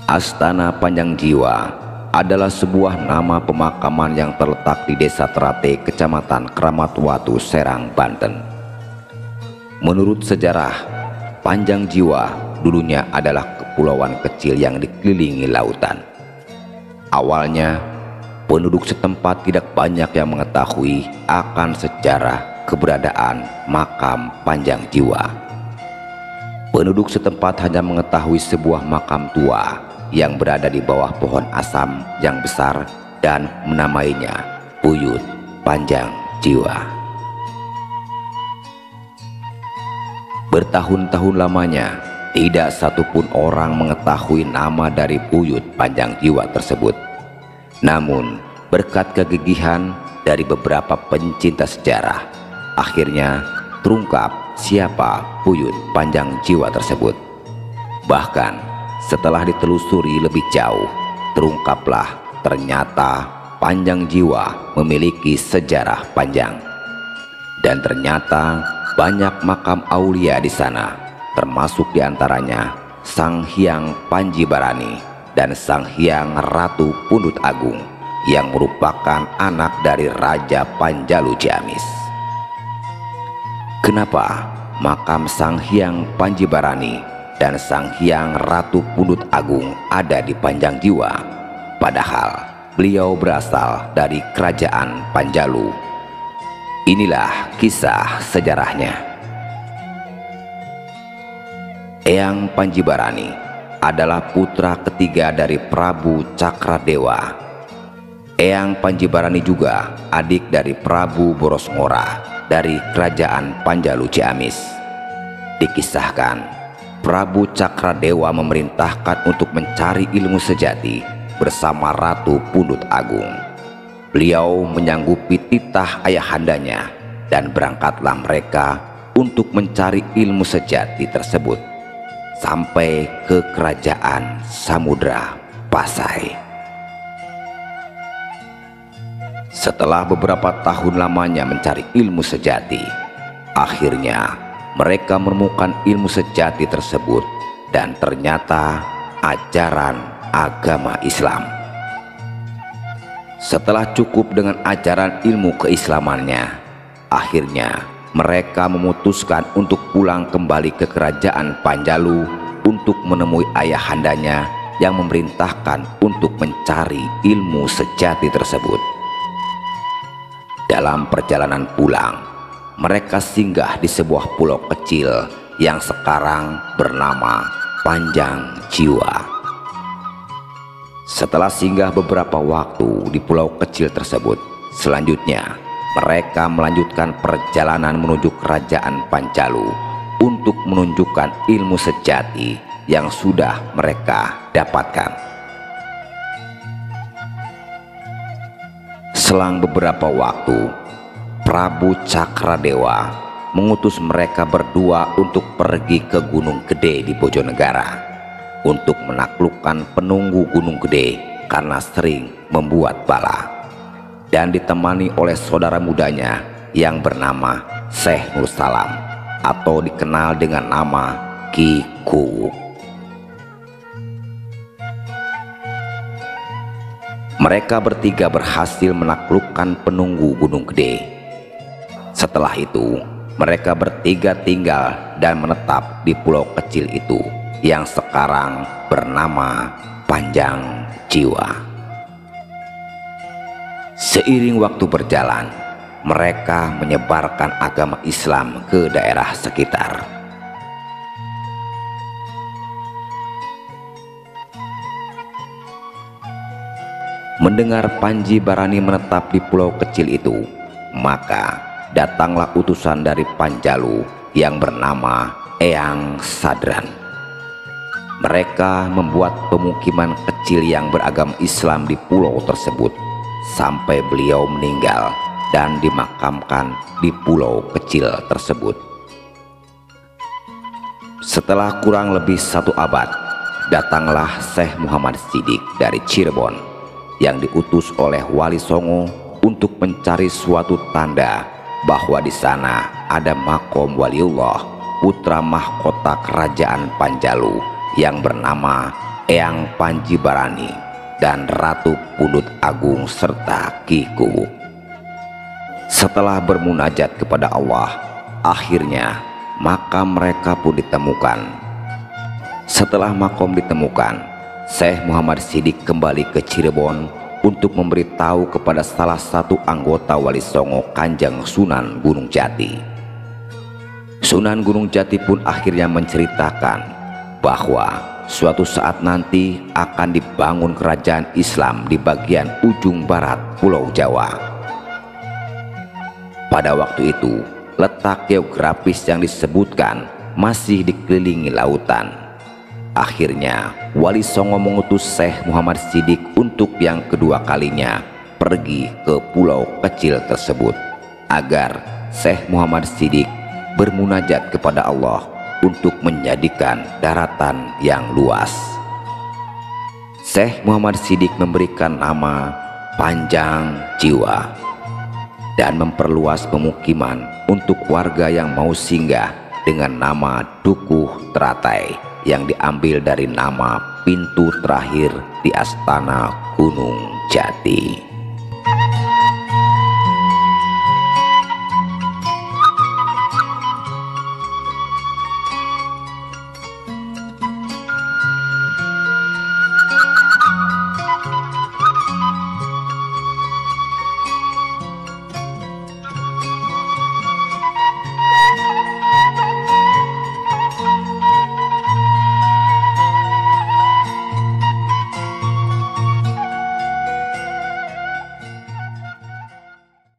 Astana Panjang Jiwa adalah sebuah nama pemakaman yang terletak di Desa Terate, Kecamatan Kramatwatu, Serang, Banten. Menurut sejarah, Panjang Jiwa dulunya adalah kepulauan kecil yang dikelilingi lautan. Awalnya, penduduk setempat tidak banyak yang mengetahui akan sejarah keberadaan makam Panjang Jiwa. Penduduk setempat hanya mengetahui sebuah makam tua yang berada di bawah pohon asam yang besar dan menamainya Buyut Panjang Jiwa. Bertahun-tahun lamanya, tidak satupun orang mengetahui nama dari Buyut Panjang Jiwa tersebut. Namun, berkat kegigihan dari beberapa pencinta sejarah, akhirnya terungkap siapa Buyut Panjang Jiwa tersebut. Bahkan, setelah ditelusuri lebih jauh, terungkaplah ternyata Panjang Jiwa memiliki sejarah panjang. Dan ternyata banyak makam aulia di sana, termasuk diantaranya Sang Hyang Panji Barani dan Sang Hyang Ratu Pundut Agung yang merupakan anak dari Raja Panjalu Ciamis. Kenapa makam Sang Hyang Panji Barani dan Sang Hyang Ratu Pundut Agung ada di Panjang Jiwa, padahal beliau berasal dari Kerajaan Panjalu? Inilah kisah sejarahnya. Eyang Panji Barani adalah putra ketiga dari Prabu Cakradewa. Eyang Panji Barani juga adik dari Prabu Borosngora dari Kerajaan Panjalu Ciamis. Dikisahkan, Prabu Cakradewa memerintahkan untuk mencari ilmu sejati bersama Ratu Pundut Agung. Beliau menyanggupi titah ayahandanya dan berangkatlah mereka untuk mencari ilmu sejati tersebut sampai ke Kerajaan Samudra Pasai. Setelah beberapa tahun lamanya mencari ilmu sejati, akhirnya mereka menemukan ilmu sejati tersebut, dan ternyata ajaran agama Islam. Setelah cukup dengan ajaran ilmu keislamannya, akhirnya mereka memutuskan untuk pulang kembali ke Kerajaan Panjalu untuk menemui ayahandanya yang memerintahkan untuk mencari ilmu sejati tersebut. Dalam perjalanan pulang, mereka singgah di sebuah pulau kecil yang sekarang bernama Panjang Jiwa. Setelah singgah beberapa waktu di pulau kecil tersebut, selanjutnya mereka melanjutkan perjalanan menuju Kerajaan Panjalu untuk menunjukkan ilmu sejati yang sudah mereka dapatkan. Selang beberapa waktu, Prabu Cakradewa mengutus mereka berdua untuk pergi ke Gunung Gede di Bojonegara untuk menaklukkan penunggu Gunung Gede karena sering membuat bala, dan ditemani oleh saudara mudanya yang bernama Syekh Nur Salam atau dikenal dengan nama Ki Kuwuk. Mereka bertiga berhasil menaklukkan penunggu Gunung Gede. Setelah itu, mereka bertiga tinggal dan menetap di pulau kecil itu yang sekarang bernama Panjang Jiwa. Seiring waktu berjalan, mereka menyebarkan agama Islam ke daerah sekitar. Mendengar Panji Barani menetap di pulau kecil itu, maka datanglah utusan dari Panjalu yang bernama Eyang Sadran. Mereka membuat pemukiman kecil yang beragama Islam di pulau tersebut sampai beliau meninggal dan dimakamkan di pulau kecil tersebut. Setelah kurang lebih 1 abad, datanglah Syekh Muhammad Siddiq dari Cirebon yang diutus oleh Wali Songo untuk mencari suatu tanda bahwa di sana ada makom Waliullah, putra mahkota Kerajaan Panjalu yang bernama Eyang Panji Barani, dan Ratu Pundut Agung serta Ki Kuwuk. Setelah bermunajat kepada Allah, akhirnya makam mereka pun ditemukan. Setelah makom ditemukan, Syekh Muhammad Siddiq kembali ke Cirebon untuk memberitahu kepada salah satu anggota Wali Songo, Kanjeng Sunan Gunung Jati. Sunan Gunung Jati pun akhirnya menceritakan bahwa suatu saat nanti akan dibangun kerajaan Islam di bagian ujung barat Pulau Jawa. Pada waktu itu, letak geografis yang disebutkan masih dikelilingi lautan. Akhirnya, Wali Songo mengutus Syekh Muhammad Siddiq untuk yang kedua kalinya pergi ke pulau kecil tersebut, agar Syekh Muhammad Siddiq bermunajat kepada Allah untuk menjadikan daratan yang luas. Syekh Muhammad Siddiq memberikan nama Panjang Jiwa dan memperluas pemukiman untuk warga yang mau singgah dengan nama Dukuh Teratai, yang diambil dari nama pintu terakhir di Astana Gunung Jati.